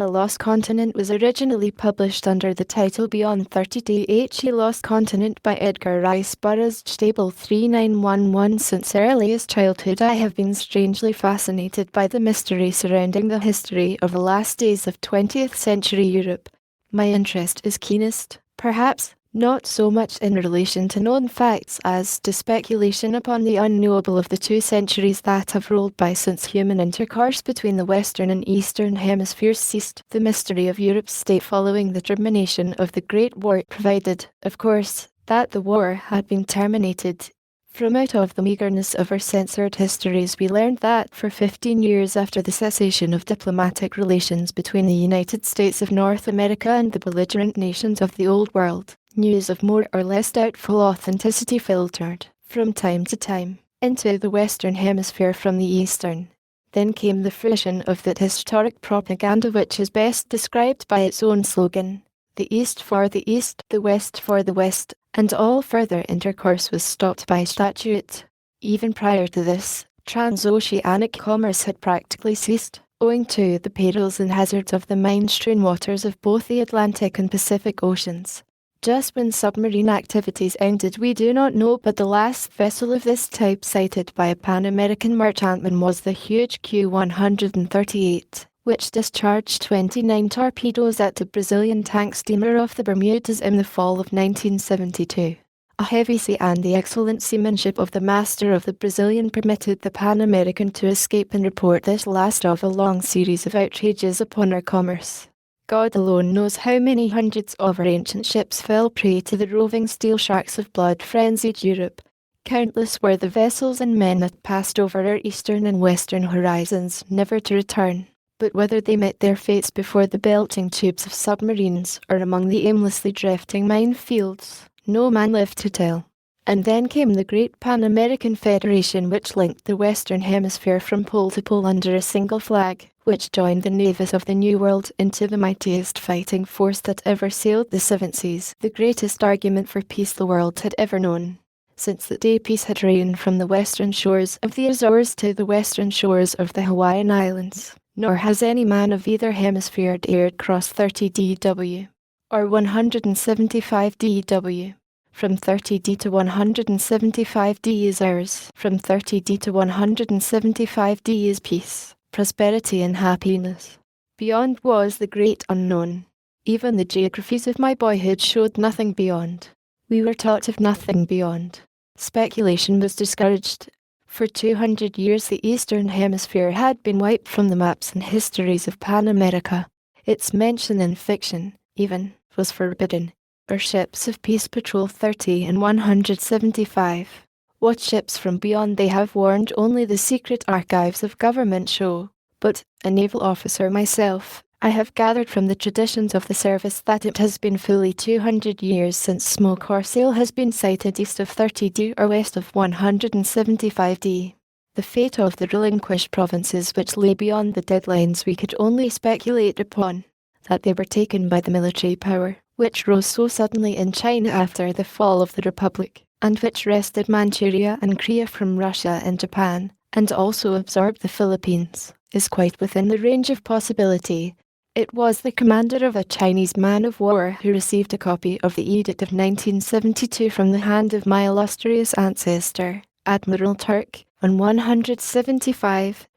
The Lost Continent was originally published under the title Beyond 30 Lost Continent by Edgar Rice Burroughs, Stable 3911. Since earliest childhood I have been strangely fascinated by the mystery surrounding the history of the last days of 20th century Europe. My interest is keenest, perhaps, not so much in relation to known facts as to speculation upon the unknowable of the 2 centuries that have rolled by since human intercourse between the Western and Eastern hemispheres ceased. The mystery of Europe's state following the termination of the Great War, provided, of course, that the war had been terminated. From out of the meagerness of our censored histories we learned that for 15 years after the cessation of diplomatic relations between the United States of North America and the belligerent nations of the Old World, news of more or less doubtful authenticity filtered, from time to time, into the Western Hemisphere from the Eastern. Then came the fruition of that historic propaganda which is best described by its own slogan, "The East for the East, the West for the West," and all further intercourse was stopped by statute. Even prior to this, transoceanic commerce had practically ceased, owing to the perils and hazards of the mine-strewn waters of both the Atlantic and Pacific Oceans. Just when submarine activities ended we do not know, but the last vessel of this type sighted by a Pan-American merchantman was the huge Q-138, which discharged 29 torpedoes at the Brazilian tank steamer off the Bermudas in the fall of 1972. A heavy sea and the excellent seamanship of the master of the Brazilian permitted the Pan-American to escape and report this last of a long series of outrages upon our commerce. God alone knows how many hundreds of our ancient ships fell prey to the roving steel sharks of blood-frenzied Europe. Countless were the vessels and men that passed over our eastern and western horizons, never to return. But whether they met their fates before the belching tubes of submarines or among the aimlessly drifting minefields, no man lived to tell. And then came the great Pan-American Federation which linked the Western Hemisphere from pole to pole under a single flag, which joined the navies of the New World into the mightiest fighting force that ever sailed the 7 seas, the greatest argument for peace the world had ever known. Since that day peace had reigned from the western shores of the Azores to the western shores of the Hawaiian Islands, nor has any man of either hemisphere dared cross 30 dW, or 175 dW. From 30 to 175 D is ours. From 30 to 175 D is peace, prosperity and happiness. Beyond was the great unknown. Even the geographies of my boyhood showed nothing beyond. We were taught of nothing beyond. Speculation was discouraged. For 200 years the Eastern Hemisphere had been wiped from the maps and histories of Pan America. Its mention in fiction, even, was forbidden. Our ships of peace patrol 30 and 175. What ships from beyond they have warned only the secret archives of government show. But, a naval officer myself, I have gathered from the traditions of the service that it has been fully 200 years since smoke or sail has been sighted east of 30 D or west of 175 D. The fate of the relinquished provinces which lay beyond the deadlines we could only speculate upon. That they were taken by the military power, which rose so suddenly in China after the fall of the Republic, and which wrested Manchuria and Korea from Russia and Japan, and also absorbed the Philippines, is quite within the range of possibility. It was the commander of a Chinese man-of-war who received a copy of the Edict of 1972 from the hand of my illustrious ancestor, Admiral Turk, on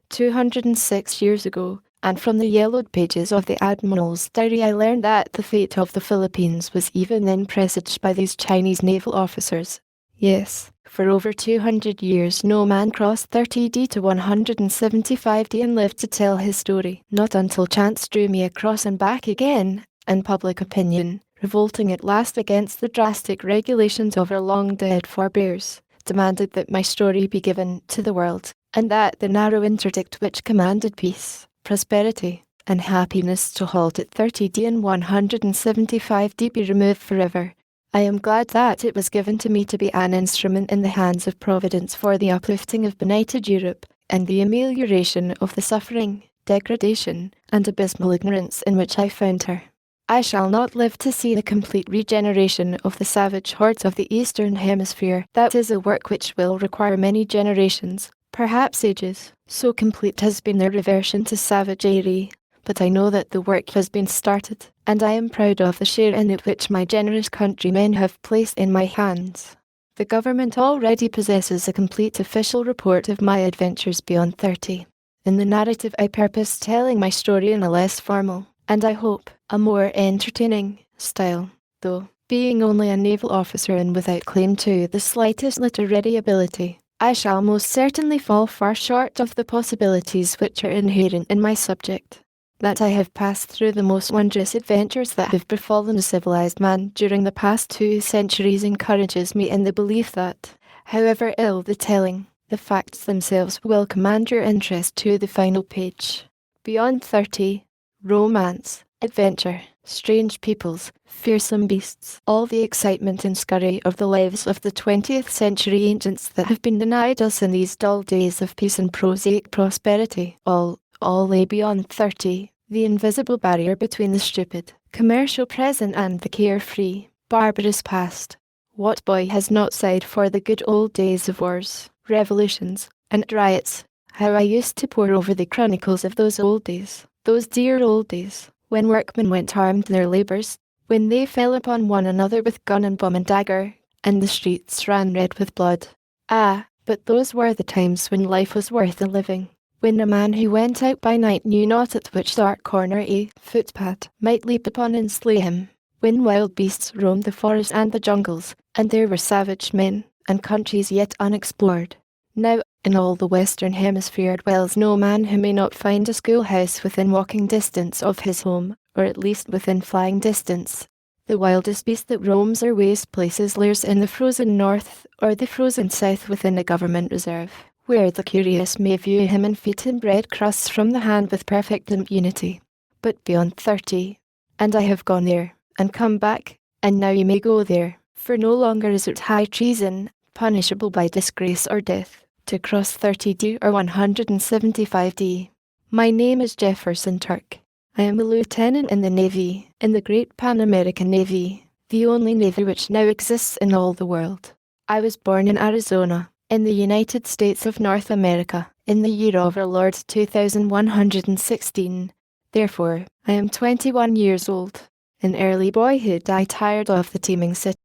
206 years ago, and from the yellowed pages of the Admiral's diary I learned that the fate of the Philippines was even then presaged by these Chinese naval officers. Yes, for over 200 years no man crossed 30 D to 175 D and lived to tell his story. Not until chance drew me across and back again, and public opinion, revolting at last against the drastic regulations of our long-dead forebears, demanded that my story be given to the world, and that the narrow interdict which commanded peace, prosperity, and happiness to halt at 30 D and 175 D be removed forever. I am glad that it was given to me to be an instrument in the hands of Providence for the uplifting of benighted Europe, and the amelioration of the suffering, degradation, and abysmal ignorance in which I found her. I shall not live to see the complete regeneration of the savage hordes of the Eastern Hemisphere. That is a work which will require many generations, perhaps ages, so complete has been their reversion to savagery. but I know that the work has been started, and I am proud of the share in it which my generous countrymen have placed in my hands. The government already possesses a complete official report of my adventures beyond 30. In the narrative I purpose telling my story in a less formal, and I hope, a more entertaining, style, though, being only a naval officer and without claim to the slightest literary ability, I shall most certainly fall far short of the possibilities which are inherent in my subject. That I have passed through the most wondrous adventures that have befallen a civilized man during the past 2 centuries encourages me in the belief that, however ill the telling, the facts themselves will command your interest to the final page. Beyond 30, romance, adventure, strange peoples, fearsome beasts, all the excitement and scurry of the lives of the 20th century ancients that have been denied us in these dull days of peace and prosaic prosperity, all lay beyond 30, the invisible barrier between the stupid, commercial present and the carefree, barbarous past. What boy has not sighed for the good old days of wars, revolutions, and riots? How I used to pore over the chronicles of those old days, those dear old days, when workmen went armed in their labours, when they fell upon one another with gun and bomb and dagger, and the streets ran red with blood. Ah, but those were the times when life was worth the living, when a man who went out by night knew not at which dark corner a footpad might leap upon and slay him, when wild beasts roamed the forests and the jungles, and there were savage men, and countries yet unexplored. Now, in all the Western Hemisphere dwells no man who may not find a schoolhouse within walking distance of his home, or at least within flying distance. The wildest beast that roams our waste places lairs in the frozen north or the frozen south within a government reserve, where the curious may view him and feed him bread crusts from the hand with perfect impunity. But beyond 30, and I have gone there, and come back, and now you may go there, for no longer is it high treason, punishable by disgrace or death, to cross 30D or 175D. My name is Jefferson Turk. I am a lieutenant in the Navy, in the great Pan American Navy, the only navy which now exists in all the world. I was born in Arizona, in the United States of North America, in the year of our Lord 2116. Therefore, I am 21 years old. In early boyhood I tired of the teeming city